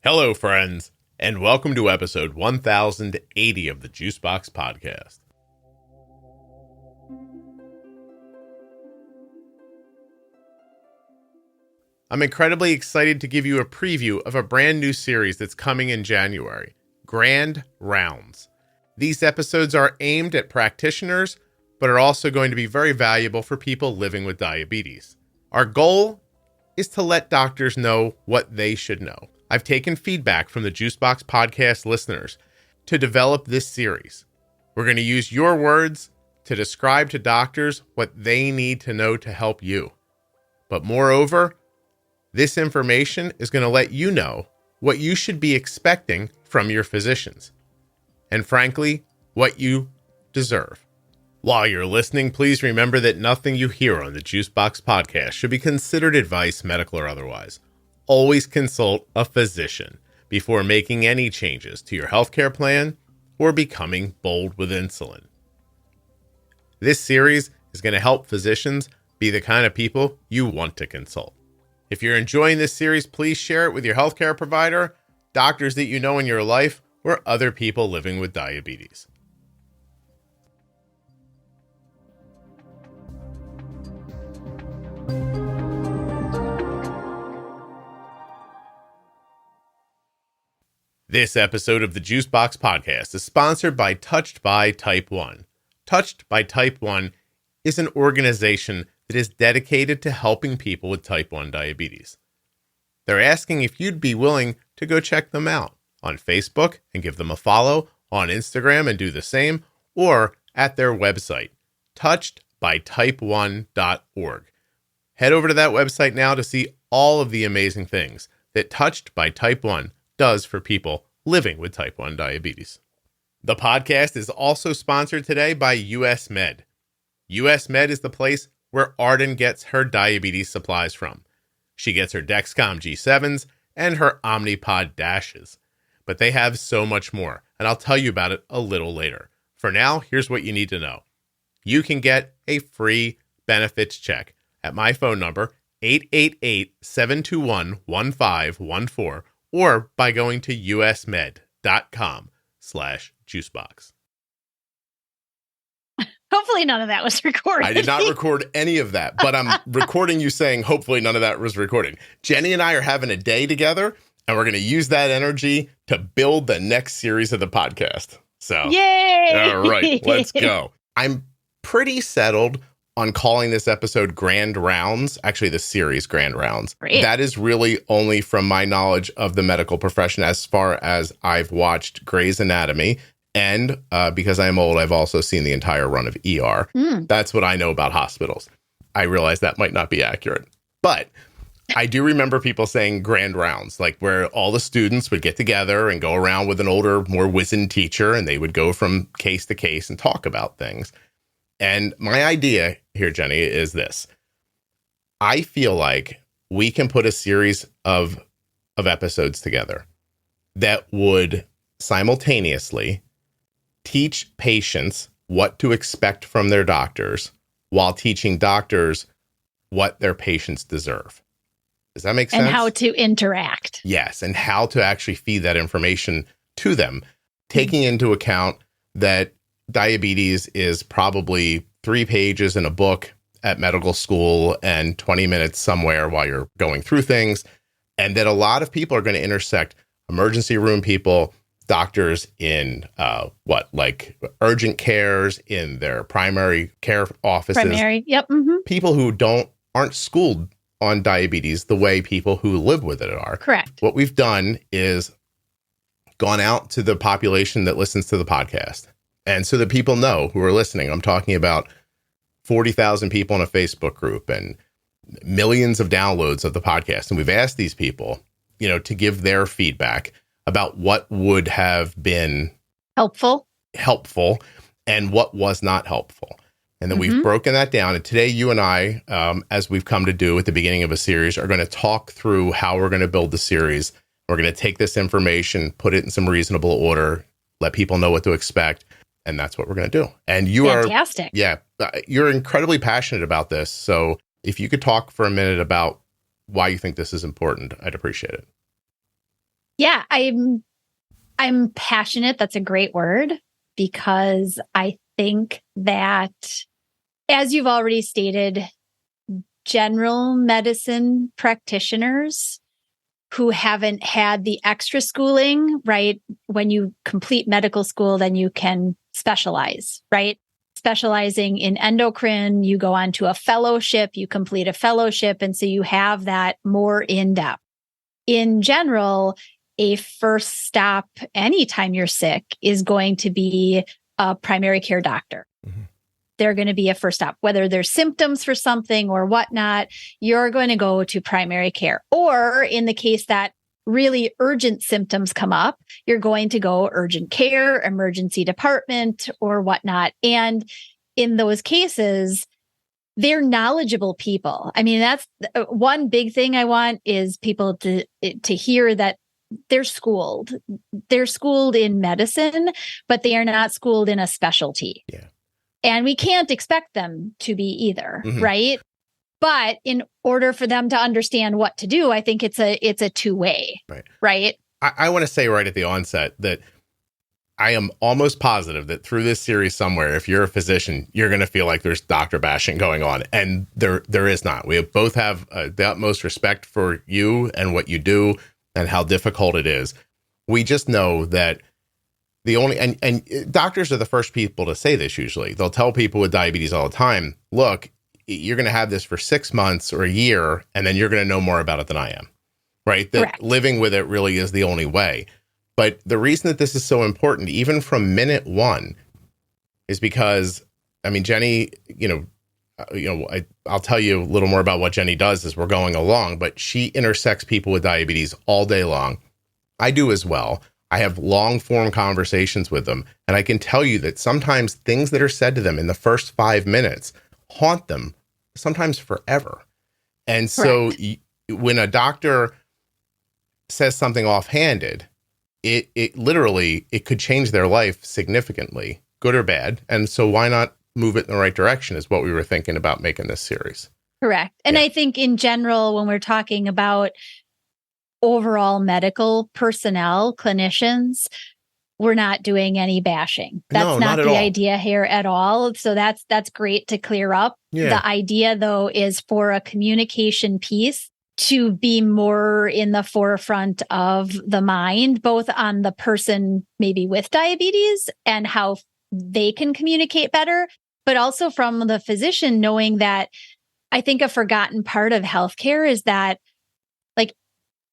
Hello, friends, and welcome to episode 1080 of the Juicebox Podcast. I'm incredibly excited to give you a preview of a brand new series that's coming in January, Grand Rounds. These episodes are aimed at practitioners, but are also going to be very valuable for people living with diabetes. Our goal is to let doctors know what they should know. I've taken feedback from the Juicebox Podcast listeners to develop this series. We're going to use your words to describe to doctors what they need to know to help you. But moreover, this information is going to let you know what you should be expecting from your physicians. And frankly, what you deserve. While you're listening, please remember that nothing you hear on the Juicebox Podcast should be considered advice, medical or otherwise. Always consult a physician before making any changes to your healthcare plan or becoming bold with insulin. This series is going to help physicians be the kind of people you want to consult. If you're enjoying this series, please share it with your healthcare provider, doctors that you know in your life, or other people living with diabetes. This episode of the Juicebox Podcast is sponsored by Touched by Type 1. Touched by Type 1 is an organization that is dedicated to helping people with type 1 diabetes. They're asking if you'd be willing to go check them out on Facebook and give them a follow, on Instagram and do the same, or at their website, touchedbytype1.org. Head over to that website now to see all of the amazing things that Touched by Type 1 does for people living with type 1 diabetes. The podcast is also sponsored today by US Med. US Med is the place where Arden gets her diabetes supplies from. She gets her Dexcom G7s and her Omnipod DASHs. But they have so much more, and I'll tell you about it a little later. For now, here's what you need to know. You can get a free benefits check at my phone number, 888-721-1514, or by going to usmed.com/juicebox. Hopefully none of that was recorded. I did not record any of that, but I'm recording you saying hopefully none of that was recorded. Jenny and I are having a day together, and we're going to use that energy to build the next series of the podcast. So, yay! All right, let's go. I'm pretty settled on calling this episode Grand Rounds, actually the series Grand Rounds. Great. That is really only from my knowledge of the medical profession as far as I've watched Grey's Anatomy. And because I'm old, I've also seen the entire run of ER. That's what I know about hospitals. I realize that might not be accurate. But I do remember people saying grand rounds, like where all the students would get together and go around with an older, more wizened teacher, and they would go from case to case and talk about things. And my idea here, Jenny, is this. I feel like we can put a series of episodes together that would simultaneously teach patients what to expect from their doctors while teaching doctors what their patients deserve. Does that make sense? And how to interact. Yes, and how to actually feed that information to them, taking into account that diabetes is probably 3 pages in a book at medical school and 20 minutes somewhere while you're going through things, and that a lot of people are going to intersect emergency room people, doctors in like urgent cares, in their primary care offices. People who aren't schooled on diabetes the way people who live with it are. Correct. What we've done is gone out to the population that listens to the podcast. And so that people know who are listening, I'm talking about 40,000 people in a Facebook group and millions of downloads of the podcast. And we've asked these people, to give their feedback about what would have been helpful and what was not helpful. And then we've broken that down. And today, you and I, as we've come to do at the beginning of a series, are going to talk through how we're going to build the series. We're going to take this information, put it in some reasonable order, let people know what to expect. And that's what we're going to do. And you Fantastic. You're incredibly passionate about this. So if you could talk for a minute about why you think this is important, I'd appreciate it. Yeah, I'm passionate. That's a great word, because I think that, as you've already stated, general medicine practitioners who haven't had the extra schooling, right? When you complete medical school, then you can specialize, right? Specializing in endocrine, you go on to a fellowship, you complete a fellowship. And so you have that more in depth. In general, a first stop anytime you're sick is going to be a primary care doctor. Mm-hmm. They're going to be a first stop, whether there's symptoms for something or whatnot, you're going to go to primary care. Or in the case that really urgent symptoms come up, you're going to go urgent care, emergency department, or whatnot. And in those cases, they're knowledgeable people. I mean, that's one big thing I want is people to hear that they're schooled. They're schooled in medicine, but they are not schooled in a specialty. Yeah. And we can't expect them to be either, mm-hmm. right? But in order for them to understand what to do, I think it's a two-way, right? I want to say right at the onset that I am almost positive that through this series somewhere, if you're a physician, you're going to feel like there's doctor bashing going on. And there is not. We both have the utmost respect for you and what you do and how difficult it is. We just know that the only, and doctors are the first people to say this usually. They'll tell people with diabetes all the time, look, you're going to have this for 6 months or a year, and then you're going to know more about it than I am, right? That Correct. Living with it really is the only way. But the reason that this is so important, even from minute one, is because, I mean, Jenny, I'll tell you a little more about what Jenny does as we're going along, but she intersects people with diabetes all day long. I do as well. I have long form conversations with them. And I can tell you that sometimes things that are said to them in the first 5 minutes haunt them, sometimes forever. And so when a doctor says something offhanded, it literally, it could change their life significantly, good or bad. And so why not move it in the right direction is what we were thinking about making this series. Correct. And I think in general, when we're talking about overall medical personnel, clinicians, we're not doing any bashing. That's not the idea here at all. So that's great to clear up. Yeah. The idea, though, is for a communication piece to be more in the forefront of the mind, both on the person maybe with diabetes and how they can communicate better, but also from the physician knowing that I think a forgotten part of healthcare is that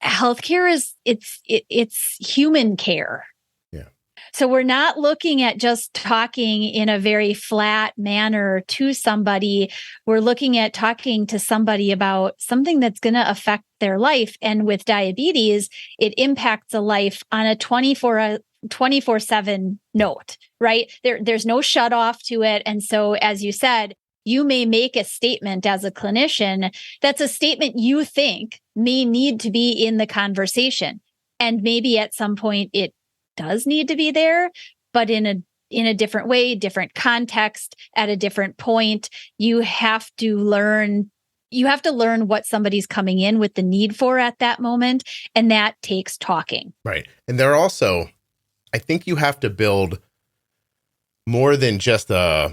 healthcare is it's human care. Yeah. So we're not looking at just talking in a very flat manner to somebody. We're looking at talking to somebody about something that's going to affect their life. And with diabetes, it impacts a life on a 24/7 note, right? There's no shut off to it. And so, as you said, you may make a statement as a clinician that's a statement you think may need to be in the conversation. And maybe at some point it does need to be there, but in a different way, different context, at a different point. You have to learn what somebody's coming in with the need for at that moment. And that takes talking. Right. And there also, I think you have to build more than just a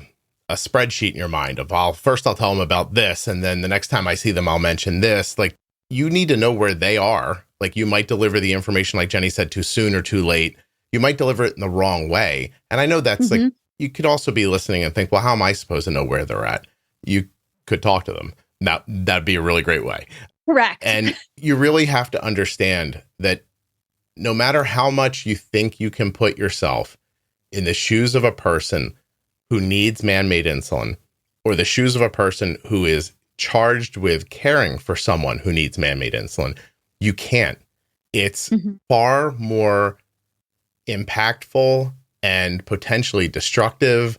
spreadsheet in your mind of, I'll tell them about this. And then the next time I see them, I'll mention this. Like, you need to know where they are. Like, you might deliver the information, like Jenny said, too soon or too late. You might deliver it in the wrong way. And I know that's like, you could also be listening and think, well, how am I supposed to know where they're at? You could talk to them. Now, that'd be a really great way. Correct. And you really have to understand that no matter how much you think you can put yourself in the shoes of a person who needs man-made insulin, or the shoes of a person who is charged with caring for someone who needs man-made insulin, you can't. It's far more impactful and potentially destructive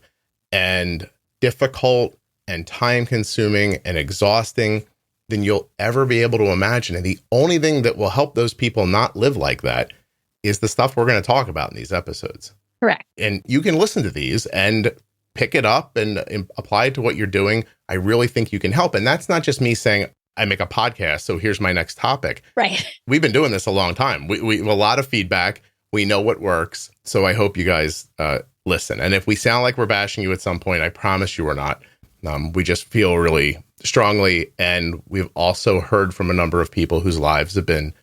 and difficult and time-consuming and exhausting than you'll ever be able to imagine. And the only thing that will help those people not live like that is the stuff we're going to talk about in these episodes. Correct. And you can listen to these and pick it up and apply it to what you're doing. I really think you can help. And that's not just me saying, I make a podcast, so here's my next topic. Right. We've been doing this a long time. We have a lot of feedback. We know what works. So I hope you guys listen. And if we sound like we're bashing you at some point, I promise you we're not. We just feel really strongly. And we've also heard from a number of people whose lives have been,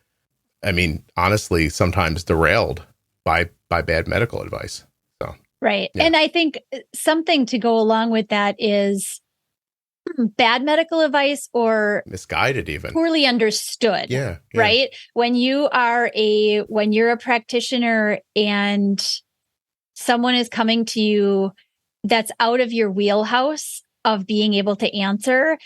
I mean, honestly, sometimes derailed by bad medical advice. So, right. Yeah. And I think something to go along with that is bad medical advice or misguided even. Poorly understood. Yeah. Right. When you're a practitioner and someone is coming to you that's out of your wheelhouse of being able to answer,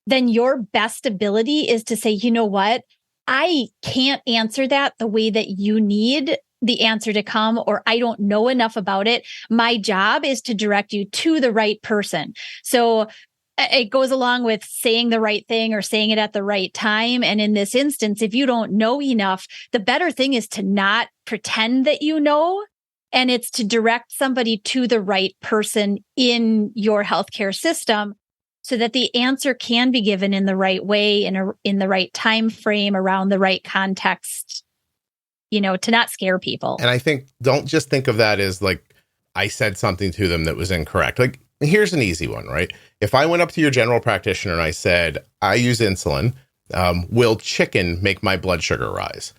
then your best ability is to say, you know what? I can't answer that the way that you need the answer to come, or I don't know enough about it. My job is to direct you to the right person. So it goes along with saying the right thing or saying it at the right time. And in this instance, if you don't know enough, the better thing is to not pretend that you know. And it's to direct somebody to the right person in your healthcare system so that the answer can be given in the right way, in the right time frame, around the right context, to not scare people. And I think, don't just think of that as like, I said something to them that was incorrect. Like, here's an easy one, right? If I went up to your general practitioner and I said, I use insulin, will chicken make my blood sugar rise?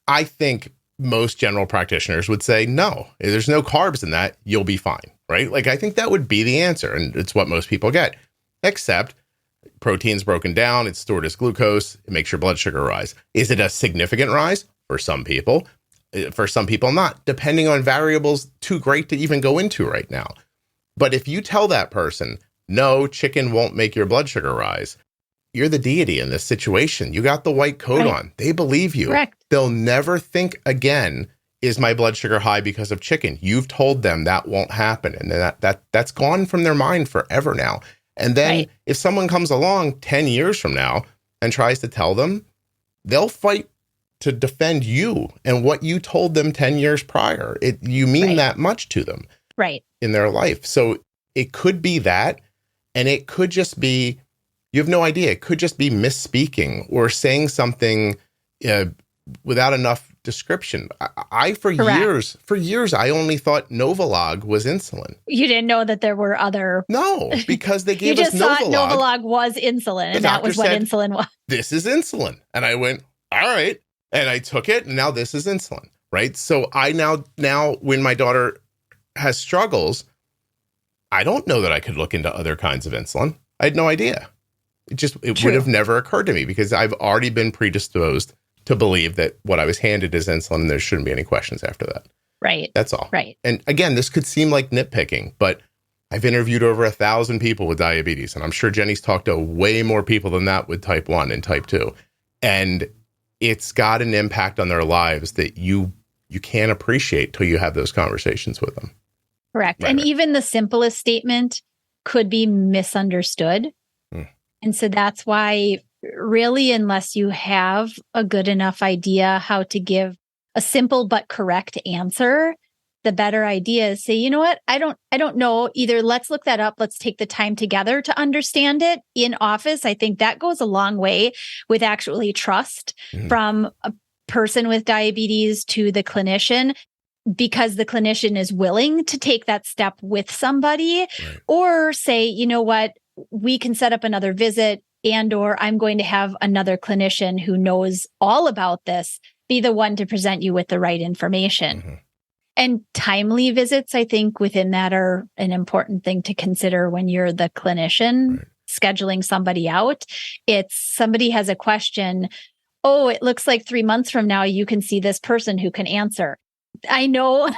I think most general practitioners would say, no, if there's no carbs in that, you'll be fine, right? Like, I think that would be the answer. And it's what most people get, except protein's broken down. It's stored as glucose. It makes your blood sugar rise. Is it a significant rise? For some people. For some people, not, depending on variables too great to even go into right now. But if you tell that person, no, chicken won't make your blood sugar rise, you're the deity in this situation. You got the white coat on. They believe you. Correct. They'll never think again, is my blood sugar high because of chicken? You've told them that won't happen. And that's gone from their mind forever now. And then if someone comes along 10 years from now and tries to tell them, they'll fight to defend you and what you told them 10 years prior. You mean that much to them in their life. So it could be that, and it could just be, you have no idea. It could just be misspeaking or saying something without enough description. For years, I only thought Novolog was insulin. You didn't know that there were other. No, because they gave us Novolog. You just thought Novolog was insulin, and that was what insulin was. This is insulin. And I went, all right. And I took it, and now this is insulin, right? So I now when my daughter has struggles, I don't know that I could look into other kinds of insulin. I had no idea. It would have never occurred to me because I've already been predisposed to believe that what I was handed is insulin, and there shouldn't be any questions after that. Right. That's all. Right. And again, this could seem like nitpicking, but I've interviewed over 1,000 people with diabetes, and I'm sure Jenny's talked to way more people than that with type 1 and type 2. And it's got an impact on their lives that you can't appreciate till you have those conversations with them. Correct. And even the simplest statement could be misunderstood. And so that's why really, unless you have a good enough idea how to give a simple but correct answer, the better idea is say, you know what, I don't know. Either let's look that up. Let's take the time together to understand it in office. I think that goes a long way with actually trust from a person with diabetes to the clinician, because the clinician is willing to take that step with somebody, or say, you know what, we can set up another visit, and or I'm going to have another clinician who knows all about this be the one to present you with the right information. And timely visits, I think, within that are an important thing to consider when you're the clinician scheduling somebody out. It's somebody has a question. Oh, it looks like 3 months from now, you can see this person who can answer. I know,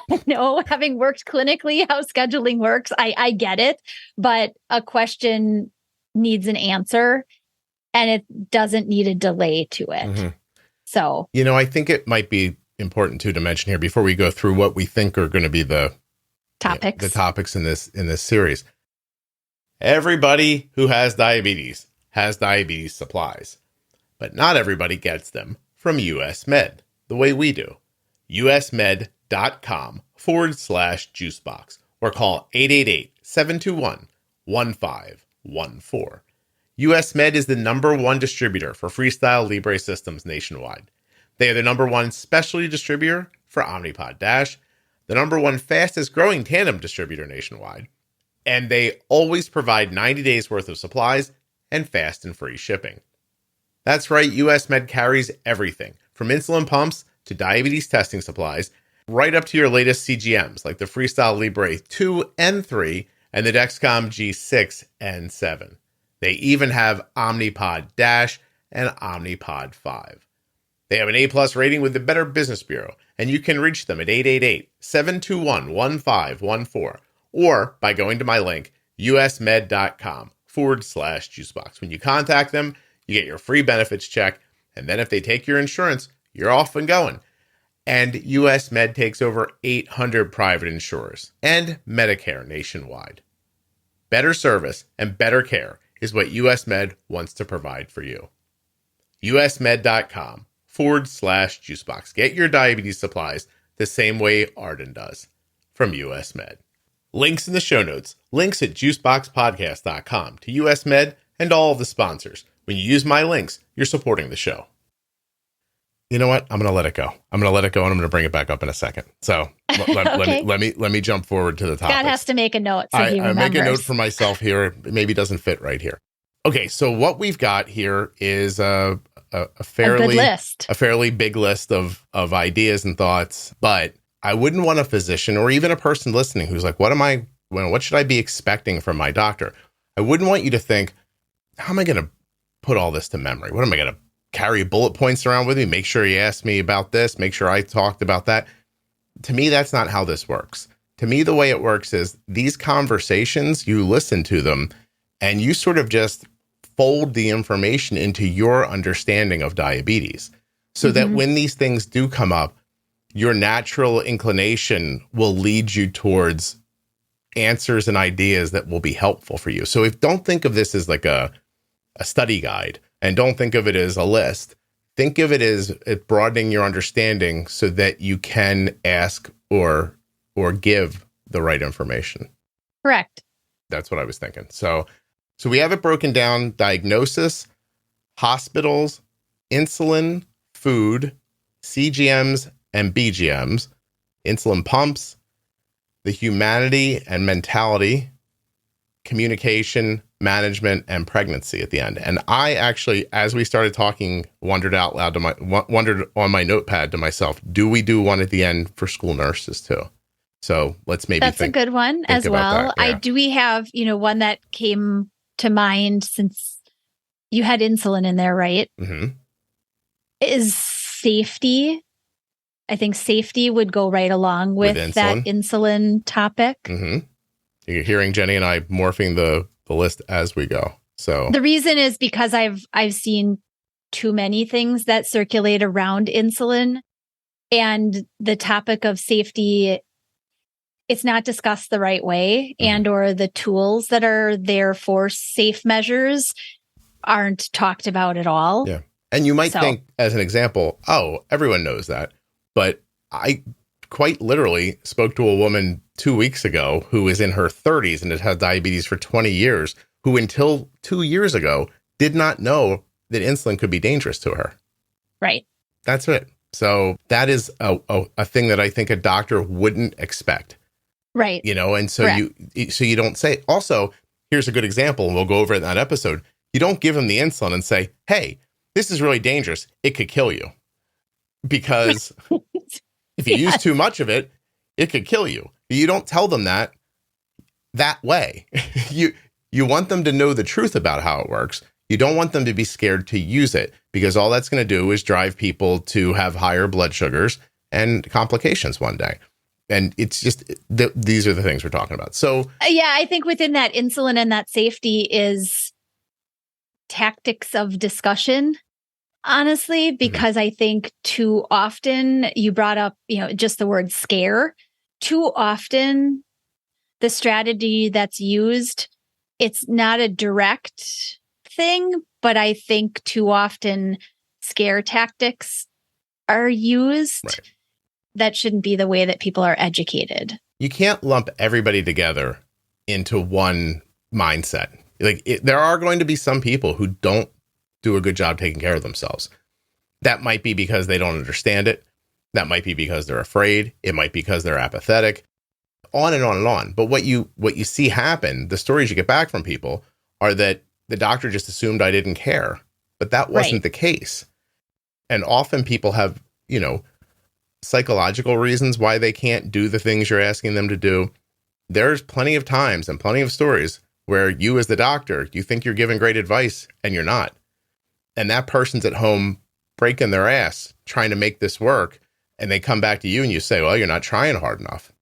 having worked clinically, how scheduling works, I get it, but a question needs an answer and it doesn't need a delay to it. So, I think it might be important too to mention here before we go through what we think are going to be the topics in this series. Everybody who has diabetes supplies, but not everybody gets them from US Med the way we do. usmed.com/juicebox or call 888-721-1514. US Med is the #1 distributor for Freestyle Libre systems nationwide. They are the #1 specialty distributor for Omnipod DASH, the #1 fastest growing tandem distributor nationwide, and they always provide 90 days worth of supplies and fast and free shipping. That's right, US Med carries everything from insulin pumps to diabetes testing supplies, right up to your latest CGMs like the Freestyle Libre 2 and 3 and the Dexcom G6 and 7. They even have Omnipod DASH and Omnipod 5. They have an A+ rating with the Better Business Bureau, and you can reach them at 888-721-1514 or by going to my link, usmed.com/juicebox. When you contact them, you get your free benefits check, and then if they take your insurance, you're off and going. And US Med takes over 800 private insurers and Medicare nationwide. Better service and better care is what US Med wants to provide for you. usmed.com/juicebox. Get your diabetes supplies the same way Arden does from US Med. Links in the show notes. Links at juiceboxpodcast.com to US Med and all of the sponsors. When you use my links, you're supporting the show. You know what? I'm going to let it go. And I'm going to bring it back up in a second. So Okay. let me jump forward to the topic. God has to make a note so he I remembers. make a note for myself here. It maybe doesn't fit right here. Okay, so what we've got here is a fairly big list of ideas and thoughts, but I wouldn't want a physician or even a person listening who's like, what should I be expecting from my doctor? I wouldn't want you to think, how am I going to put all this to memory? What am I going to carry bullet points around with me? Make sure you ask me about this. Make sure I talked about that. To me, that's not how this works. To me, the way it works is these conversations, you listen to them and you sort of just fold the information into your understanding of diabetes so that when these things do come up, your natural inclination will lead you towards answers and ideas that will be helpful for you. So don't think of this as like a study guide, and don't think of it as a list. Think of it as broadening your understanding so that you can ask or give the right information. Correct. That's what I was thinking. So we have it broken down: diagnosis, hospitals, insulin, food, CGMs and BGMs, insulin pumps, the humanity and mentality, communication, management, and pregnancy at the end. And I actually, as we started talking, wondered on my notepad to myself, do we do one at the end for school nurses too? So let's maybe That's a good one as well. Yeah. We have, one that came to mind since you had insulin in there, right? Mm-hmm. Is safety. I think safety would go right along with that insulin topic. Mm-hmm. You're hearing Jenny and I morphing the list as we go. So the reason is because I've seen too many things that circulate around insulin, and the topic of safety, it's not discussed the right way, and or the tools that are there for safe measures aren't talked about at all. Yeah. And you might think, as an example, oh, everyone knows that. But I quite literally spoke to a woman 2 weeks ago who is in her 30s and has had diabetes for 20 years, who until 2 years ago did not know that insulin could be dangerous to her. Right. That's it. So that is a thing that I think a doctor wouldn't expect. Right. And so you don't say. Also, here's a good example, and we'll go over it in that episode. You don't give them the insulin and say, hey, this is really dangerous. It could kill you. Because if you use too much of it, it could kill you. You don't tell them that way. You want them to know the truth about how it works. You don't want them to be scared to use it, because all that's going to do is drive people to have higher blood sugars and complications one day. And it's just, these are the things we're talking about. So yeah, I think within that insulin and that safety is tactics of discussion. Honestly, because I think too often, you brought up, just the word scare. Too often, the strategy that's used, it's not a direct thing, but I think too often scare tactics are used. Right. That shouldn't be the way that people are educated. You can't lump everybody together into one mindset. There are going to be some people who don't do a good job taking care of themselves. That might be because they don't understand it. That might be because they're afraid. It might be because they're apathetic, on and on and on. But what you see happen, the stories you get back from people are that the doctor just assumed I didn't care, but that wasn't the case. And often people have, psychological reasons why they can't do the things you're asking them to do. There's plenty of times and plenty of stories where you as the doctor, you think you're giving great advice and you're not. And that person's at home breaking their ass trying to make this work. And they come back to you and you say, well, you're not trying hard enough.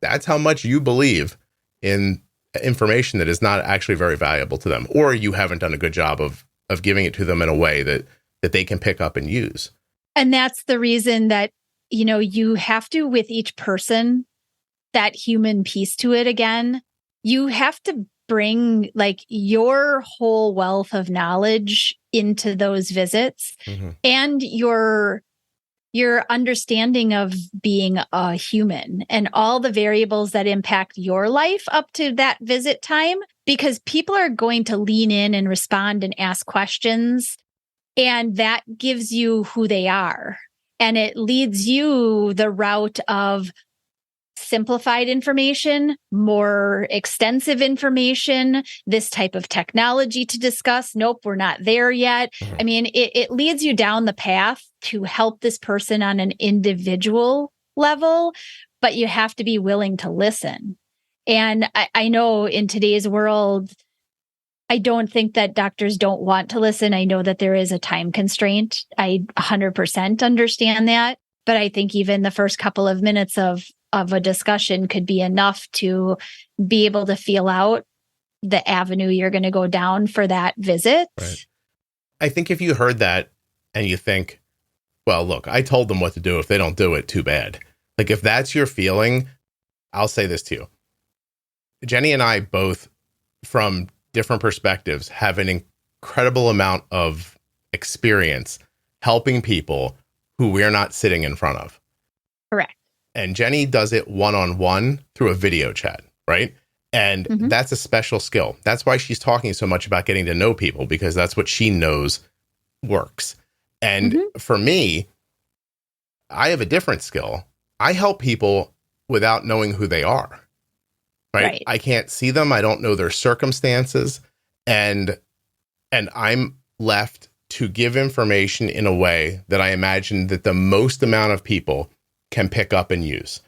That's how much you believe in information that is not actually very valuable to them, or you haven't done a good job of giving it to them in a way that they can pick up and use. And that's the reason that, you have to, with each person, that human piece to it again, you have to bring your whole wealth of knowledge into those visits and your understanding of being a human and all the variables that impact your life up to that visit time, because people are going to lean in and respond and ask questions. And that gives you who they are. And it leads you the route of simplified information, more extensive information, this type of technology to discuss. Nope, we're not there yet. I mean, it leads you down the path to help this person on an individual level, but you have to be willing to listen. And I know in today's world, I don't think that doctors don't want to listen. I know that there is a time constraint. I 100% understand that. But I think even the first couple of minutes of a discussion could be enough to be able to feel out the avenue you're going to go down for that visit. Right. I think if you heard that and you think, well, look, I told them what to do. If they don't do it, too bad. If that's your feeling, I'll say this to you. Jenny and I both, from different perspectives, have an incredible amount of experience helping people who we're not sitting in front of. Correct. And Jenny does it one-on-one through a video chat, right? And that's a special skill. That's why she's talking so much about getting to know people, because that's what she knows works. And for me, I have a different skill. I help people without knowing who they are, right? I can't see them. I don't know their circumstances. And I'm left to give information in a way that I imagine that the most amount of people can pick up and use.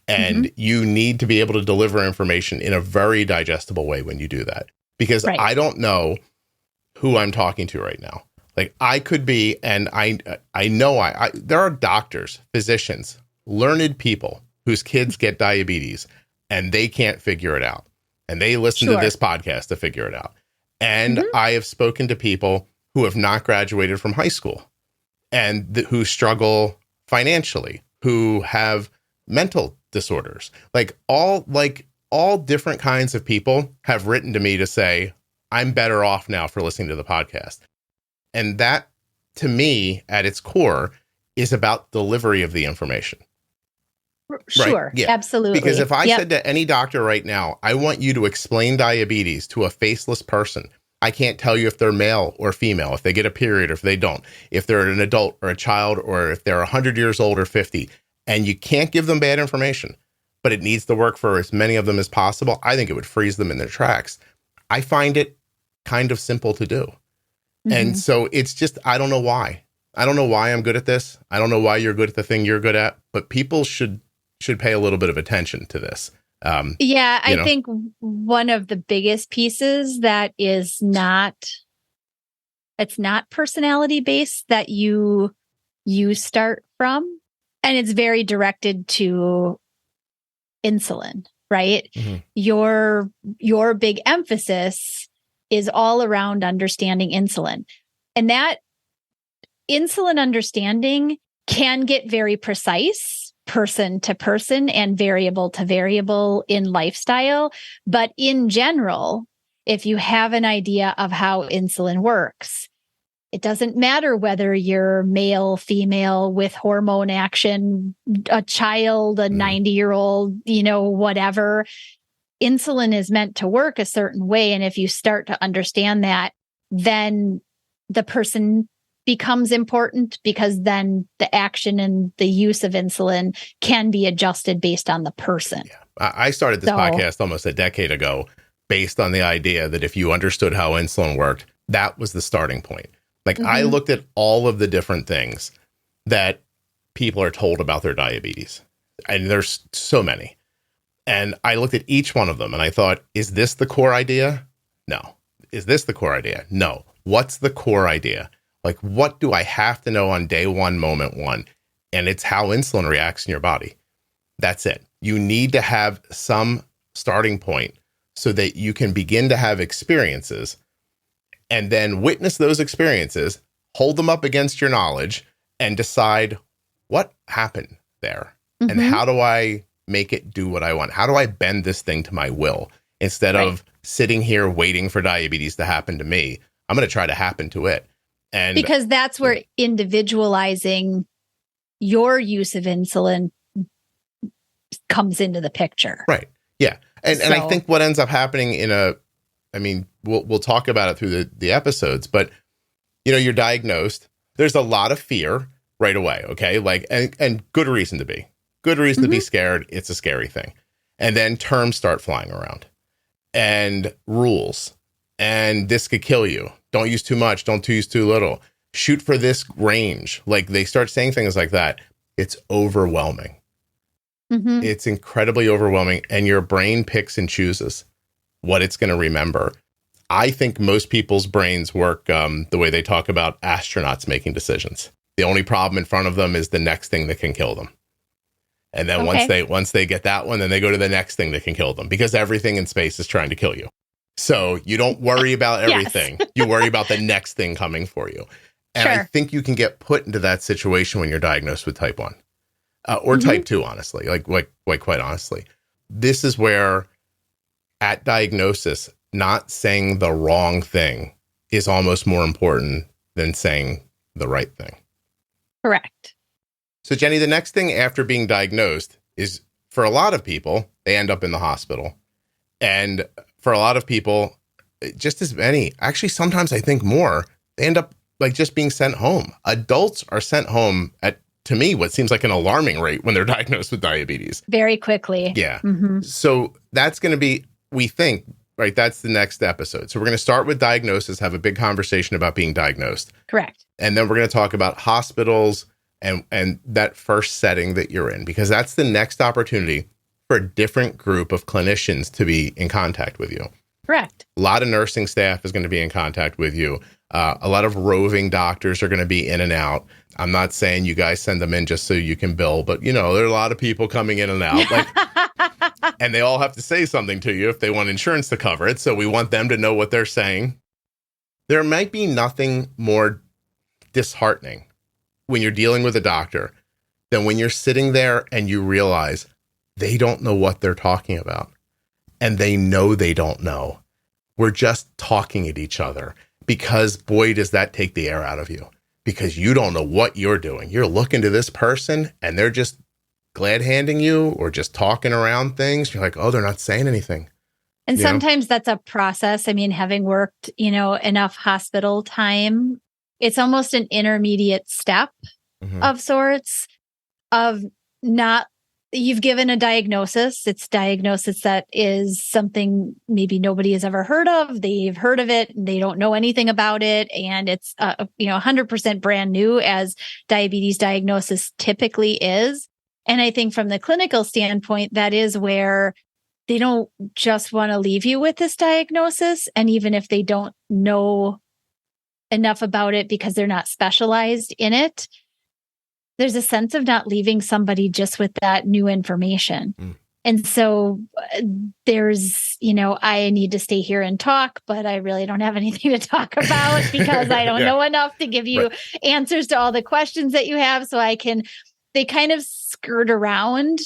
And you need to be able to deliver information in a very digestible way when you do that, because I don't know who I'm talking to right now. I could be, and I know there are doctors, physicians, learned people whose kids get diabetes and they can't figure it out. And they listen to this podcast to figure it out. And I have spoken to people who have not graduated from high school and who struggle financially, who have mental disorders. All different kinds of people have written to me to say, I'm better off now for listening to the podcast. And that, to me, at its core, is about delivery of the information. Sure, absolutely. Because if I said to any doctor right now, I want you to explain diabetes to a faceless person, I can't tell you if they're male or female, if they get a period or if they don't, if they're an adult or a child, or if they're 100 years old or 50, and you can't give them bad information, but it needs to work for as many of them as possible, I think it would freeze them in their tracks. I find it kind of simple to do. And so it's just, I don't know why. I don't know why I'm good at this. I don't know why you're good at the thing you're good at, but people should pay a little bit of attention to this. I think one of the biggest pieces that is it's not personality based that you start from, and it's very directed to insulin, right? Your big emphasis is all around understanding insulin. And that insulin understanding can get very precise person to person and variable to variable in lifestyle. But in general, if you have an idea of how insulin works, it doesn't matter whether you're male, female, with hormone action, a child, a 90-year-old, whatever. insulin is meant to work a certain way. And if you start to understand that, then the person becomes important, because then the action and the use of insulin can be adjusted based on the person. Yeah. I started this podcast almost a decade ago based on the idea that if you understood how insulin worked, that was the starting point. Like I looked at all of the different things that people are told about their diabetes, and there's so many. And I looked at each one of them and I thought, is this the core idea? No. Is this the core idea? No. What's the core idea? Like, what do I have to know on day one, moment one? And it's how insulin reacts in your body. That's it. You need to have some starting point so that you can begin to have experiences and then witness those experiences, hold them up against your knowledge, and decide what happened there. And how do I make it do what I want? How do I bend this thing to my will? Instead of sitting here waiting for diabetes to happen to me, I'm going to try to happen to it. And because that's where individualizing your use of insulin comes into the picture. Right. Yeah. And I think what ends up happening we'll talk about it through the episodes, but you're diagnosed. There's a lot of fear right away. Okay. Like, and good reason to be. Good reason to be scared. It's a scary thing. And then terms start flying around and rules. And this could kill you. Don't use too much. Don't use too little. Shoot for this range. Like they start saying things like that. It's overwhelming. It's incredibly overwhelming. And your brain picks and chooses what it's going to remember. I think most people's brains work the way they talk about astronauts making decisions. The only problem in front of them is the next thing that can kill them. And then once they get that one, then they go to the next thing that can kill them, because everything in space is trying to kill you. So you don't worry about everything. You worry about the next thing coming for you. And I think you can get put into that situation when you're diagnosed with type 1 or type 2, honestly, like quite honestly. This is where at diagnosis, not saying the wrong thing is almost more important than saying the right thing. Correct. So, Jenny, the next thing after being diagnosed is, for a lot of people, they end up in the hospital. And for a lot of people, just as many, actually, sometimes I think more, they end up like just being sent home. Adults are sent home at, to me, what seems like an alarming rate when they're diagnosed with diabetes. Very quickly. Yeah. So that's going to be, we think, right, that's the next episode. So we're going to start with diagnosis, have a big conversation about being diagnosed. Correct. And then we're going to talk about hospitals and that first setting that you're in, because that's the next opportunity for a different group of clinicians to be in contact with you. Correct. A lot of nursing staff is going to be in contact with you. A lot of roving doctors are going to be in and out. I'm not saying you guys send them in just so you can bill, but there are a lot of people coming in and out, and they all have to say something to you if they want insurance to cover it. So we want them to know what they're saying. There might be nothing more disheartening when you're dealing with a doctor than when you're sitting there and you realize they don't know what they're talking about. And they know they don't know. We're just talking at each other, because boy, does that take the air out of you, because you don't know what you're doing. You're looking to this person and they're just glad handing you or just talking around things. You're like, oh, they're not saying anything. And sometimes that's a process. I mean, having worked, enough hospital time, it's almost an intermediate step of sorts of not, you've given a diagnosis. It's diagnosis that is something maybe nobody has ever heard of. They've heard of it and they don't know anything about it. And it's, 100% brand new, as diabetes diagnosis typically is. And I think from the clinical standpoint, that is where they don't just want to leave you with this diagnosis. And even if they don't know enough about it because they're not specialized in it, there's a sense of not leaving somebody just with that new information. And so there's, I need to stay here and talk, but I really don't have anything to talk about because I don't know enough to give you answers to all the questions that you have. So they kind of skirt around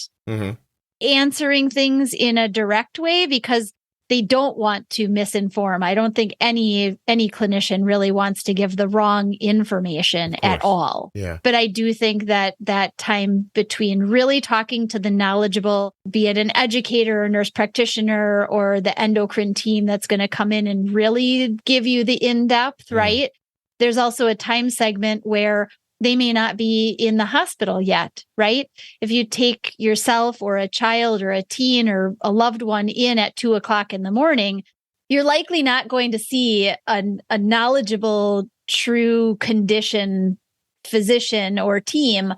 answering things in a direct way, because they don't want to misinform. I don't think any clinician really wants to give the wrong information at all. Yeah. But I do think that that time between really talking to the knowledgeable, be it an educator, a nurse practitioner, or the endocrine team that's going to come in and really give you the in-depth, right? There's also a time segment where they may not be in the hospital yet, right? If you take yourself or a child or a teen or a loved one in at 2:00 in the morning, you're likely not going to see a knowledgeable, true condition physician or team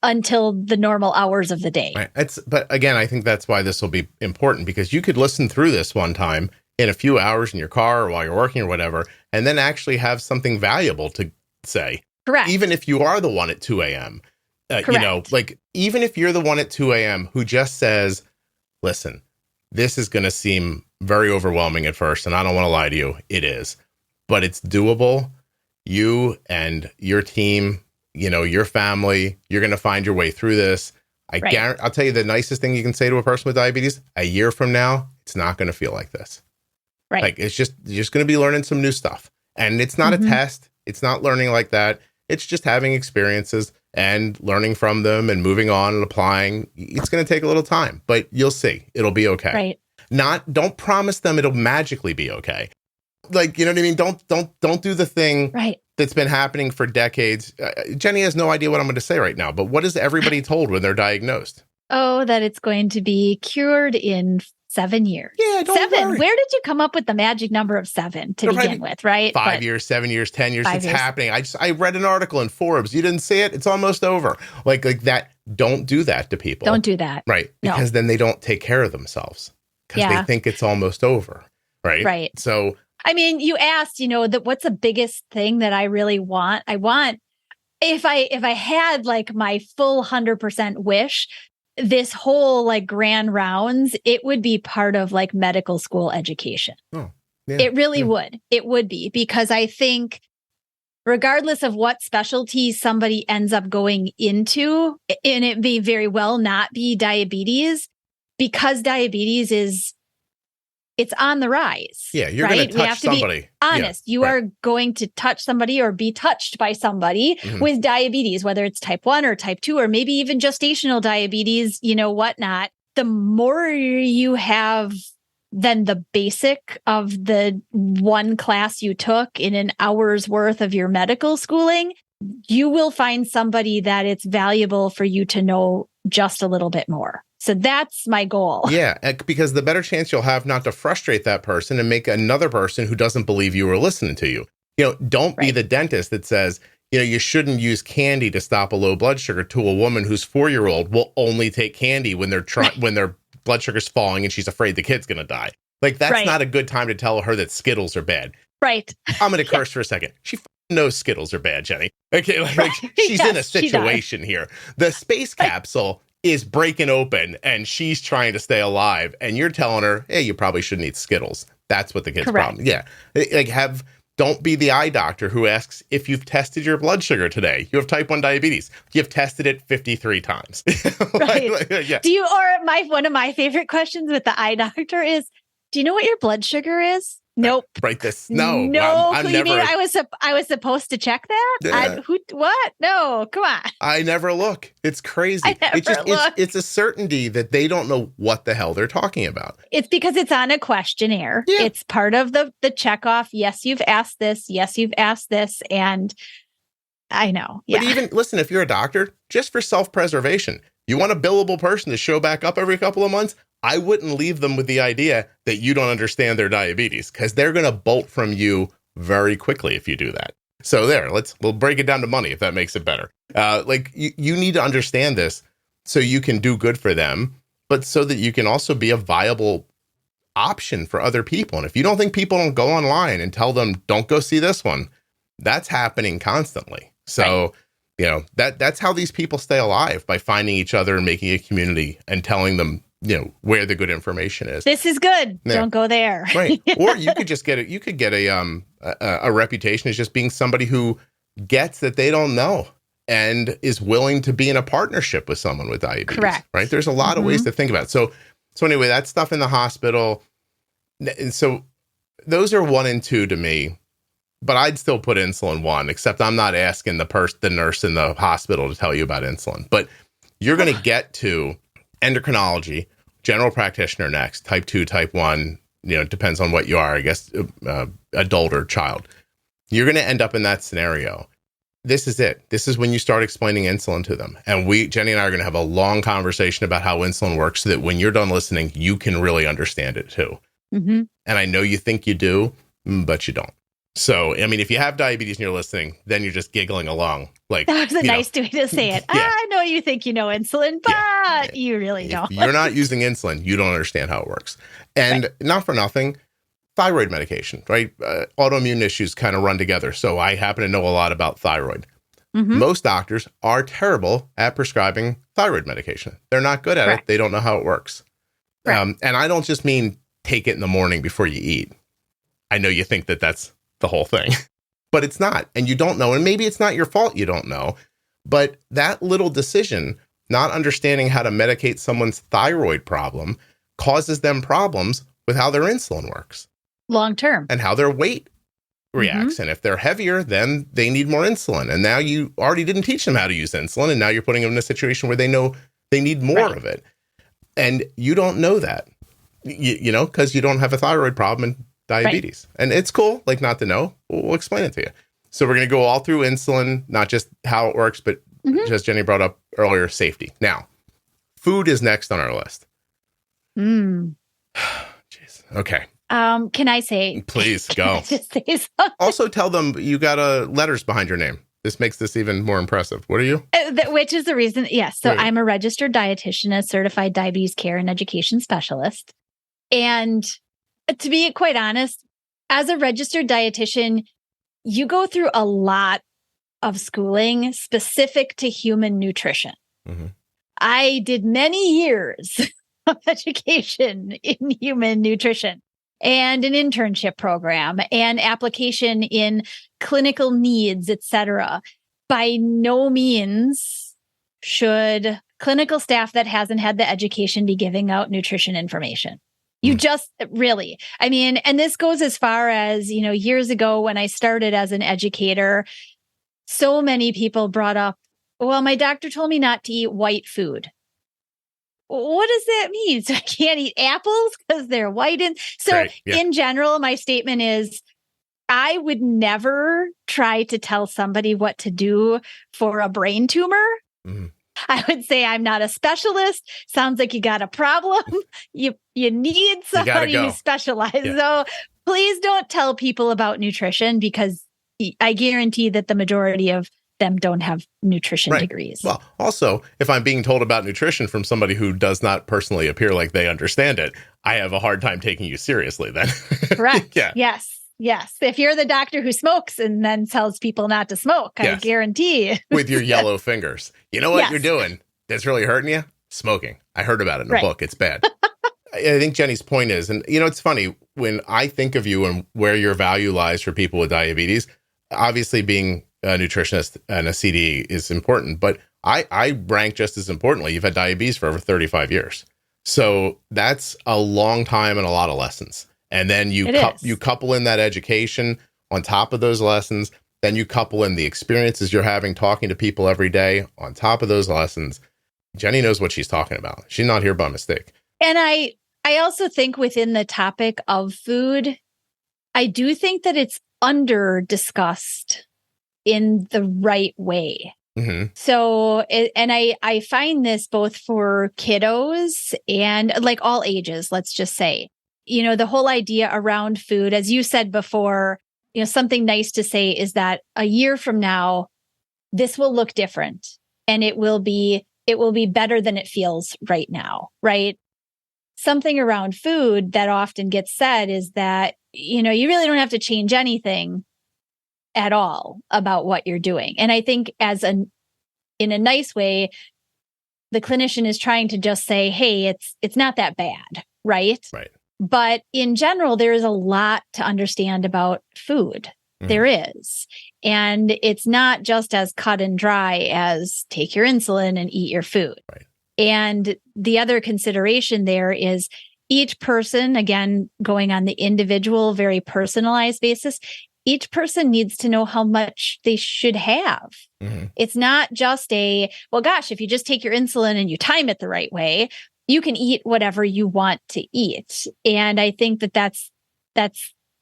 until the normal hours of the day. Right. But again, I think that's why this will be important, because you could listen through this one time in a few hours in your car or while you're working or whatever, and then actually have something valuable to say. Correct. Even if you are the one at 2 a.m., even if you're the one at 2 a.m. who just says, listen, this is going to seem very overwhelming at first, and I don't want to lie to you, it is, but it's doable. You and your team, your family, you're going to find your way through this. I'll tell you the nicest thing you can say to a person with diabetes: a year from now, it's not going to feel like this. Right. Like you're just going to be learning some new stuff, and it's not a test. It's not learning like that. It's just having experiences and learning from them and moving on and applying. It's going to take a little time, but you'll see. It'll be okay. Right. Don't promise them it'll magically be okay. Like, you know what I mean? Don't do the thing that's been happening for decades. Jenny has no idea what I'm going to say right now, but what is everybody told when they're diagnosed? Oh, that it's going to be cured in 7 years. Yeah, don't 7. worry. Where did you come up with the magic number of 7 to begin with, right? 5 years, 7 years, 10 years. It's happening. I read an article in Forbes. You didn't see it? It's almost over. Like that. Don't do that to people. Don't do that. Right. Because then they don't take care of themselves because they think it's almost over. Right. Right. So, I mean, you asked, what's the biggest thing that I really want? I want, if I had like my full 100% wish, this whole like grand rounds, it would be part of like medical school education. Oh, yeah, it really would. It would be, because I think regardless of what specialty somebody ends up going into, and it may very well not be diabetes, because diabetes it's on the rise. Yeah, you're going to touch somebody. Be honest. You are going to touch somebody or be touched by somebody with diabetes, whether it's type 1 or type 2, or maybe even gestational diabetes, whatnot. The more you have than the basic of the one class you took in an hour's worth of your medical schooling, you will find somebody that it's valuable for you to know just a little bit more. So that's my goal. Yeah, because the better chance you'll have not to frustrate that person and make another person who doesn't believe you or listening to you. Don't be the dentist that says, you shouldn't use candy to stop a low blood sugar, to a woman whose 4-year-old will only take candy when when their blood sugar's falling and she's afraid the kid's going to die. Like, that's not a good time to tell her that Skittles are bad. Right. I'm going to curse for a second. She knows Skittles are bad, Jenny. Okay, like she's in a situation here. The space capsule is breaking open and she's trying to stay alive, and you're telling her, hey, you probably shouldn't eat Skittles. That's what the kid's problem. Yeah. Don't be the eye doctor who asks if you've tested your blood sugar today. You have type 1 diabetes. You've tested it 53 times. Right. One of my favorite questions with the eye doctor is, do you know what your blood sugar is? Nope. Right. No. I'm never. You mean I was supposed to check that? Yeah. What? No. Come on. I never look. It's crazy. It's a certainty that they don't know what the hell they're talking about. It's because it's on a questionnaire. Yeah. It's part of the check off. Yes, you've asked this. Yes, you've asked this. And I know. Yeah. But even listen, if you're a doctor, just for self-preservation, you want a billable person to show back up every couple of months. I wouldn't leave them with the idea that you don't understand their diabetes, because they're going to bolt from you very quickly if you do that. So we'll break it down to money if that makes it better. You need to understand this so you can do good for them, but so that you can also be a viable option for other people. And if you don't think people don't go online and tell them, don't go see this one, that's happening constantly. So, that's how these people stay alive, by finding each other and making a community and telling them, where the good information is. This is good. Yeah. Don't go there. Right. Or you could just get a reputation as just being somebody who gets that they don't know and is willing to be in a partnership with someone with diabetes. Correct. Right. There's a lot of ways to think about it. So anyway, that stuff in the hospital, And so those are 1 and 2 to me, but I'd still put insulin 1, except I'm not asking the nurse in the hospital to tell you about insulin. But you're going to get to endocrinology, general practitioner next, type 2, type 1, it depends on what you are, I guess, adult or child. You're going to end up in that scenario. This is it. This is when you start explaining insulin to them. And Jenny and I are going to have a long conversation about how insulin works so that when you're done listening, you can really understand it too. Mm-hmm. And I know you think you do, but you don't. So, I mean, if you have diabetes and you're listening, then you're just giggling along. Like, that was a nice way to say it. Yeah. I know you think you know insulin, but you really don't. If you're not using insulin, you don't understand how it works. And not for nothing, thyroid medication, right? Autoimmune issues kind of run together. So I happen to know a lot about thyroid. Mm-hmm. Most doctors are terrible at prescribing thyroid medication. They're not good at it. They don't know how it works. And I don't just mean take it in the morning before you eat. I know you think that that's the whole thing, but it's not. And you don't know. And maybe it's not your fault you don't know. But that little decision, not understanding how to medicate someone's thyroid problem, causes them problems with how their insulin works. Long term. And how their weight reacts. Mm-hmm. And if they're heavier, then they need more insulin. And now you already didn't teach them how to use insulin. And now you're putting them in a situation where they know they need more of it. And you don't know that, because you don't have a thyroid problem and diabetes. And it's cool, like, not to know. We'll explain it to you. So we're going to go all through insulin, not just how it works, but just Jenny brought up earlier, safety. Now, food is next on our list. Jeez. Okay. Can I say? Please go. Just say something? Also tell them you got letters behind your name. This makes this even more impressive. What are you? Which is the reason. Yes. So I'm a registered dietitian, a certified diabetes care and education specialist. And to be quite honest, as a registered dietitian, you go through a lot of schooling specific to human nutrition. Mm-hmm. I did many years of education in human nutrition and an internship program and application in clinical needs, etc. By no means should clinical staff that hasn't had the education be giving out nutrition information. You just really, I mean, and this goes as far as, years ago when I started as an educator, so many people brought up, well, my doctor told me not to eat white food. What does that mean? So I can't eat apples because they're white. In general, my statement is I would never try to tell somebody what to do for a brain tumor. Mm-hmm. I would say I'm not a specialist. Sounds like you got a problem. You need somebody who specializes. Yeah. So please don't tell people about nutrition because I guarantee that the majority of them don't have nutrition degrees. Well, also, if I'm being told about nutrition from somebody who does not personally appear like they understand it, I have a hard time taking you seriously then. Correct. Yes. If you're the doctor who smokes and then tells people not to smoke, I guarantee. With your yellow fingers. You know what you're doing that's really hurting you? Smoking. I heard about it in a book. It's bad. I think Jenny's point is, and it's funny, when I think of you and where your value lies for people with diabetes, obviously being a nutritionist and a CDE is important, but I rank just as importantly, you've had diabetes for over 35 years. So that's a long time and a lot of lessons. And then you couple in that education on top of those lessons. Then you couple in the experiences you're having talking to people every day on top of those lessons. Jenny knows what she's talking about. She's not here by mistake. And I also think within the topic of food, I do think that it's under discussed in the right way. Mm-hmm. So, and I find this both for kiddos and like all ages, let's just say. The whole idea around food, as you said before, something nice to say is that a year from now, this will look different and it will be better than it feels right now, right? Something around food that often gets said is that, you really don't have to change anything at all about what you're doing. And I think in a nice way, the clinician is trying to just say, hey, it's not that bad, right? Right. But in general, there is a lot to understand about food. Mm-hmm. There is. And it's not just as cut and dry as take your insulin and eat your food. Right. And the other consideration there is each person, again, going on the individual, very personalized basis, each person needs to know how much they should have. Mm-hmm. It's not just well, gosh, if you just take your insulin and you time it the right way, you can eat whatever you want to eat. And I think that's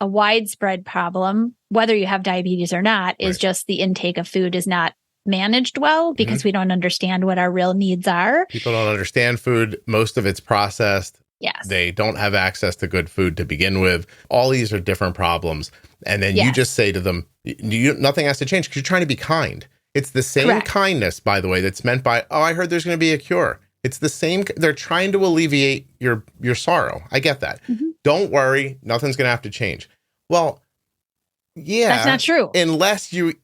a widespread problem, whether you have diabetes or not, is just the intake of food is not managed well because we don't understand what our real needs are. People don't understand food. Most of it's processed. Yes. They don't have access to good food to begin with. All these are different problems. And then you just say to them, nothing has to change because you're trying to be kind. It's the same kindness, by the way, that's meant by, I heard there's going to be a cure. It's the same. They're trying to alleviate your sorrow. I get that. Mm-hmm. Don't worry. Nothing's going to have to change. Well, yeah. That's not true. Unless you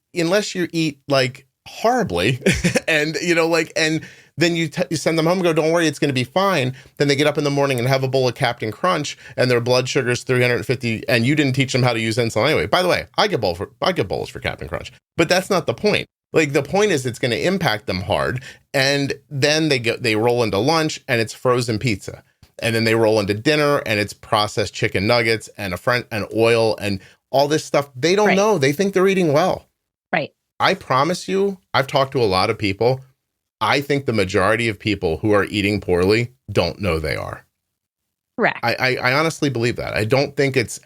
eat like horribly and, and then you send them home and go, don't worry, it's going to be fine. Then they get up in the morning and have a bowl of Captain Crunch and their blood sugar is 350 and you didn't teach them how to use insulin anyway. By the way, I get bowls for Captain Crunch, but that's not the point. Like the point is it's going to impact them hard. And then they roll into lunch and it's frozen pizza. And then they roll into dinner and it's processed chicken nuggets and and oil and all this stuff. They don't know. They think they're eating well. Right. I promise you, I've talked to a lot of people. I think the majority of people who are eating poorly don't know they are. Correct. I honestly believe that. I don't think it's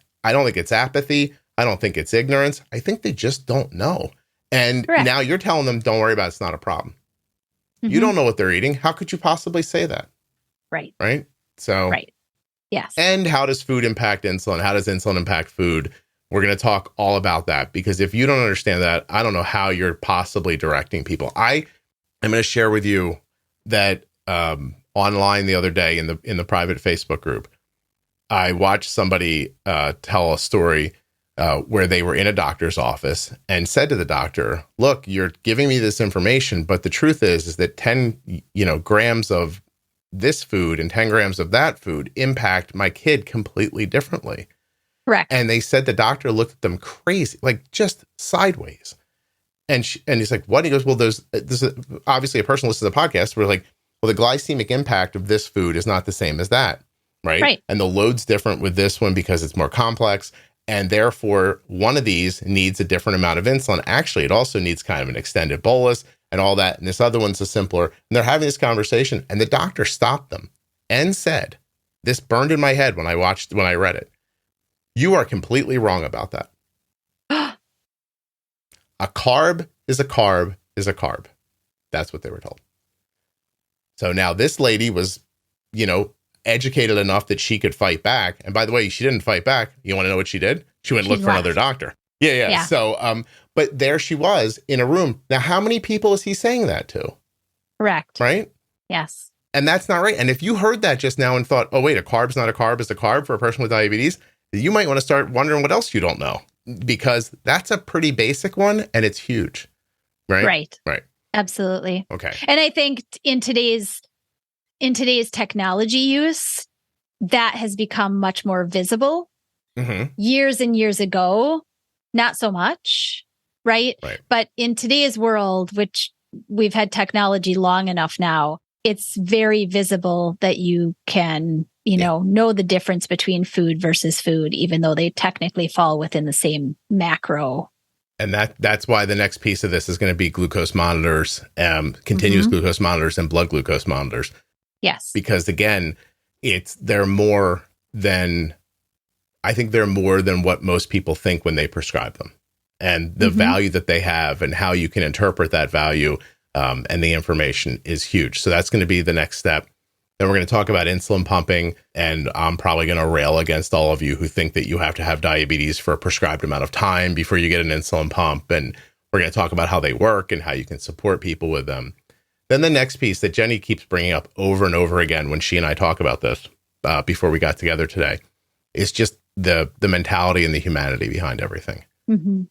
apathy. I don't think it's ignorance. I think they just don't know. And now you're telling them, don't worry about it. It's not a problem. Mm-hmm. You don't know what they're eating. How could you possibly say that? Right. Right. So, yes. And how does food impact insulin? How does insulin impact food? We're going to talk all about that because if you don't understand that, I don't know how you're possibly directing people. I'm going to share with you that online the other day in the private Facebook group, I watched somebody tell a story where they were in a doctor's office and said to the doctor, look, you're giving me this information, but the truth is that 10 grams of this food and 10 grams of that food impact my kid completely differently. Correct. And they said the doctor looked at them crazy, like just sideways. And he's like, what? He goes, well, this is obviously a person listens to the podcast. We're like, well, the glycemic impact of this food is not the same as that. Right. And the load's different with this one because it's more complex. And therefore, one of these needs a different amount of insulin. Actually, it also needs kind of an extended bolus and all that. And this other one's a simpler. And they're having this conversation. And the doctor stopped them and said, this burned in my head when I read it. You are completely wrong about that. A carb is a carb is a carb. That's what they were told. So now this lady was, educated enough that she could fight back. And by the way, she didn't fight back. You want to know what she did? She went and looked for another doctor. Yeah. So, but there she was in a room. Now, how many people is he saying that to? Correct. Right? Yes. And that's not right. And if you heard that just now and thought, oh, wait, a carb's not a carb is a carb for a person with diabetes, you might want to start wondering what else you don't know, because that's a pretty basic one and it's huge. Right. Absolutely. Okay. And I think in today's technology use, that has become much more visible. Mm-hmm. Years and years ago, not so much, right? But in today's world, which we've had technology long enough now, it's very visible that you can, know the difference between food versus food, even though they technically fall within the same macro. And that's why the next piece of this is going to be glucose monitors, continuous glucose monitors and blood glucose monitors. Yes. Because again, they're more than what most people think when they prescribe them, and the value that they have and how you can interpret that value and the information is huge. So that's going to be the next step. Then we're going to talk about insulin pumping, and I'm probably going to rail against all of you who think that you have to have diabetes for a prescribed amount of time before you get an insulin pump. And we're going to talk about how they work and how you can support people with them. Then the next piece that Jenny keeps bringing up over and over again when she and I talk about this before we got together today is just the mentality and the humanity behind everything. Mm-hmm.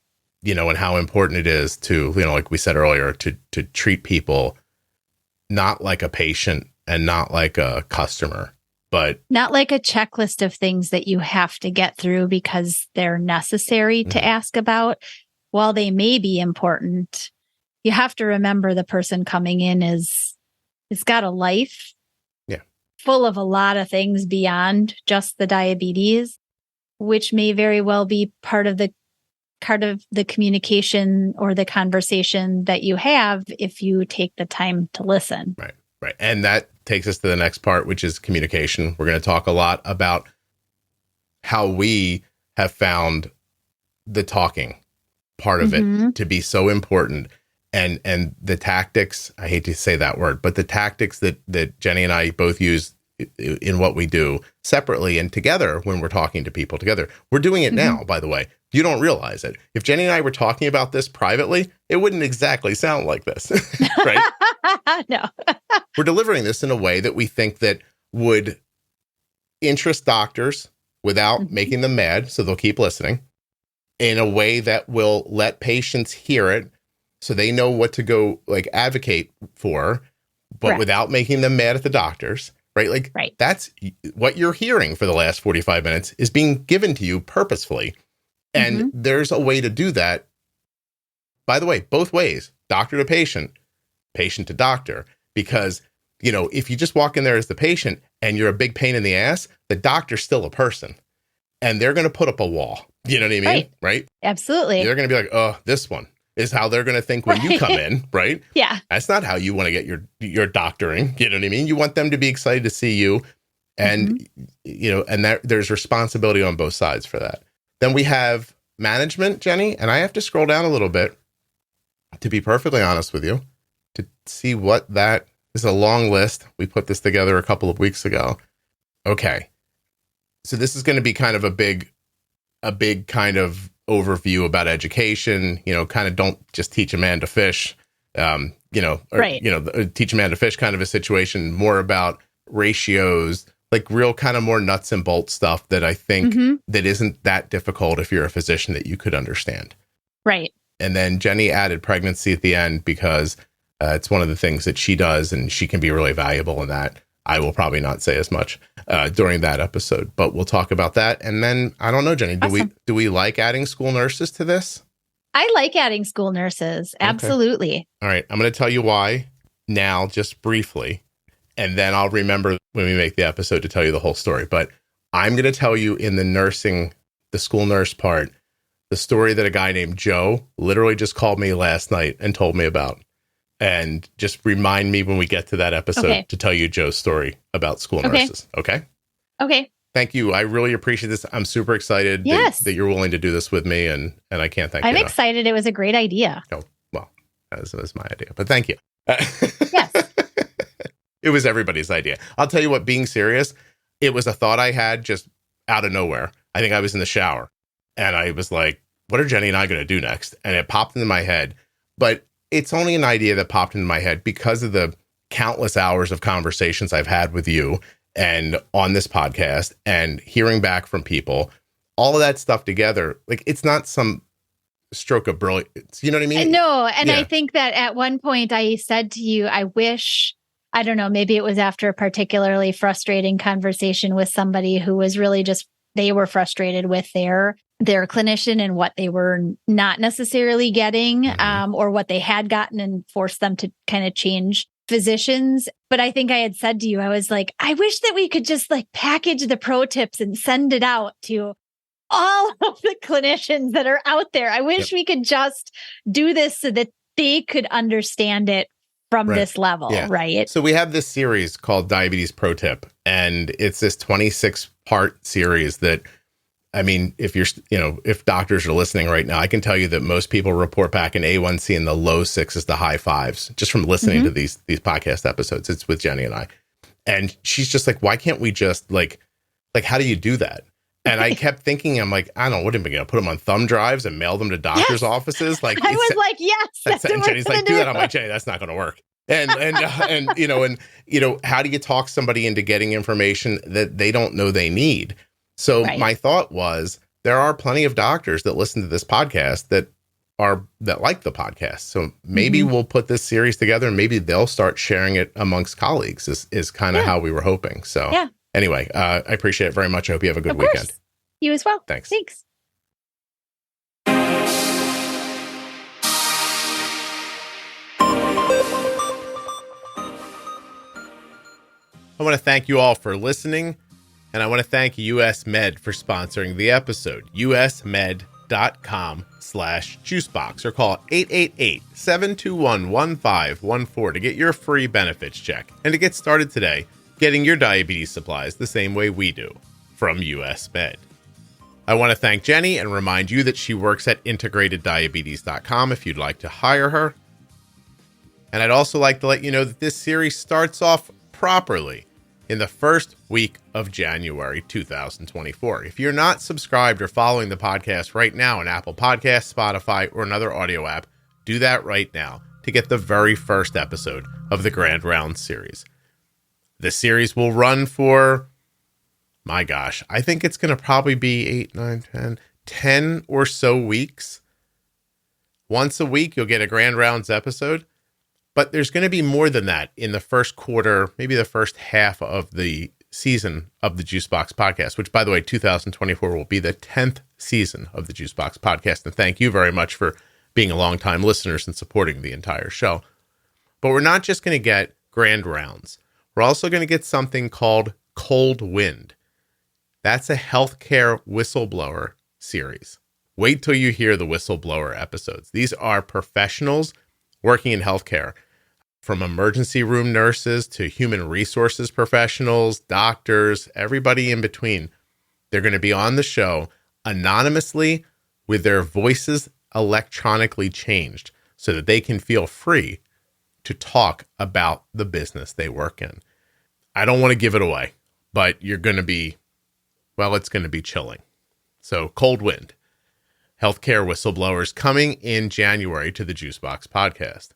And how important it is to, like we said earlier, to treat people not like a patient and not like a customer, but not like a checklist of things that you have to get through because they're necessary to ask about. While they may be important, you have to remember the person coming in has got a life. Yeah. full of a lot of things beyond just the diabetes, which may very well be part of the communication or the conversation that you have if you take the time to listen. Right. Right. And that takes us to the next part, which is communication. We're going to talk a lot about how we have found the talking part of it to be so important. And the tactics, I hate to say that word, but the tactics that Jenny and I both use in what we do separately and together when we're talking to people together. We're doing it now, by the way. You don't realize it. If Jenny and I were talking about this privately, it wouldn't exactly sound like this, right? No. We're delivering this in a way that we think that would interest doctors without making them mad, so they'll keep listening, in a way that will let patients hear it so they know what to go advocate for, but without making them mad at the doctors, right? That's what you're hearing for the last 45 minutes is being given to you purposefully. And there's a way to do that, by the way, both ways, doctor to patient, patient to doctor, because, if you just walk in there as the patient and you're a big pain in the ass, the doctor's still a person and they're going to put up a wall. You know what I mean? Right? Absolutely. They're going to be like, oh, this one is how they're going to think when you come in, right? Yeah. That's not how you want to get your doctoring. You know what I mean? You want them to be excited to see you. And, and that there's responsibility on both sides for that. Then we have management, Jenny, and I have to scroll down a little bit to be perfectly honest with you, to see what that is. A long list. We put this together a couple of weeks ago. Okay. So this is going to be kind of a big kind of overview about education, kind of don't just teach a man to fish, teach a man to fish kind of a situation, more about ratios, real kind of more nuts and bolts stuff that I think that isn't that difficult if you're a physician that you could understand. Right. And then Jenny added pregnancy at the end because it's one of the things that she does and she can be really valuable in that. I will probably not say as much during that episode, but we'll talk about that. And then I don't know, Jenny, do we like adding school nurses to this? I like adding school nurses. Absolutely. Okay. All right. I'm going to tell you why now, just briefly. And then I'll remember when we make the episode to tell you the whole story. But I'm going to tell you in the school nurse part, the story that a guy named Joe literally just called me last night and told me about. And just remind me when we get to that episode to tell you Joe's story about school nurses. Okay? Okay. Thank you. I really appreciate this. I'm super excited that you're willing to do this with me. And I can't thank you enough. I'm excited. It was a great idea. Oh, well, that was my idea. But thank you. Yes. It was everybody's idea. I'll tell you what, being serious, it was a thought I had just out of nowhere. I think I was in the shower and I was like, what are Jenny and I going to do next? And it popped into my head. But it's only an idea that popped into my head because of the countless hours of conversations I've had with you and on this podcast and hearing back from people, all of that stuff together. It's not some stroke of brilliance. You know what I mean? No. And I think that at one point I said to you, I wish, I don't know, maybe it was after a particularly frustrating conversation with somebody who was really just, they were frustrated with their clinician and what they were not necessarily getting or what they had gotten and forced them to kind of change physicians. But I think I had said to you, I was like, I wish that we could just package the pro tips and send it out to all of the clinicians that are out there. I wish we could just do this so that they could understand it from this level, right? So we have this series called Diabetes Pro Tip, and it's this 26-part series that, I mean, if doctors are listening right now, I can tell you that most people report back an A1C in the low 6s to high 5s, just from listening to these podcast episodes. It's with Jenny and I. And she's just like, why can't we just how do you do that? And I kept thinking, I'm like, I don't know, what am I going to put them on thumb drives and mail them to doctors' offices? I was like, yes. And Jenny's like, do that. I'm like, Jenny, that's not going to work. And how do you talk somebody into getting information that they don't know they need? So my thought was, there are plenty of doctors that listen to this podcast that like the podcast. So maybe we'll put this series together and maybe they'll start sharing it amongst colleagues is kind of how we were hoping. So anyway, I appreciate it very much. I hope you have a good weekend. You as well. Thanks. I want to thank you all for listening, and I want to thank US Med for sponsoring the episode. usmed.com/juicebox, or call 888-721-1514 to get your free benefits check and to get started today getting your diabetes supplies the same way we do from US Med. I want to thank Jenny and remind you that she works at integrateddiabetes.com if you'd like to hire her. And I'd also like to let you know that this series starts off properly in the first week of January 2024. If you're not subscribed or following the podcast right now on Apple Podcasts, Spotify, or another audio app, do that right now to get the very first episode of the Grand Rounds series. This series will run for, my gosh, I think it's going to probably be 8, 9, 10 or so weeks. Once a week, you'll get a Grand Rounds episode. But there's going to be more than that in the first quarter, maybe the first half of the season of the Juicebox Podcast, which, by the way, 2024 will be the 10th season of the Juicebox Podcast. And thank you very much for being a longtime listeners and supporting the entire show. But we're not just going to get Grand Rounds. We're also going to get something called Cold Wind. That's a healthcare whistleblower series. Wait till you hear the whistleblower episodes. These are professionals working in healthcare, from emergency room nurses to human resources professionals, doctors, everybody in between. They're going to be on the show anonymously with their voices electronically changed so that they can feel free to talk about the business they work in. I don't want to give it away, but you're going to be, well, it's going to be chilling. So Cold Wind. Healthcare whistleblowers coming in January to the Juicebox Podcast.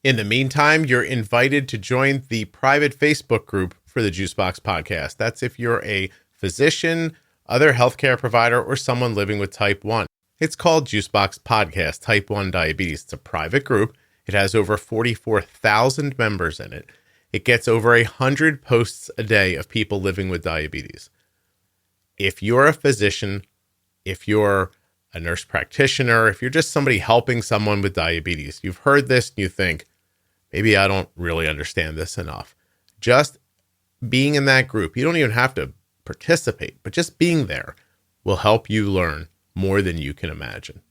In the meantime, you're invited to join the private Facebook group for the Juicebox Podcast. That's if you're a physician, other healthcare provider, or someone living with type 1. It's called Juicebox Podcast Type 1 Diabetes. It's a private group. It has over 44,000 members in it. It gets over 100 posts a day of people living with diabetes. If you're a physician, if you're a nurse practitioner, if you're just somebody helping someone with diabetes, you've heard this and you think, maybe I don't really understand this enough. Just being in that group, you don't even have to participate, but just being there will help you learn more than you can imagine.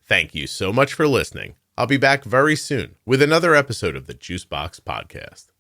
Thank you so much for listening. I'll be back very soon with another episode of the Juicebox Podcast.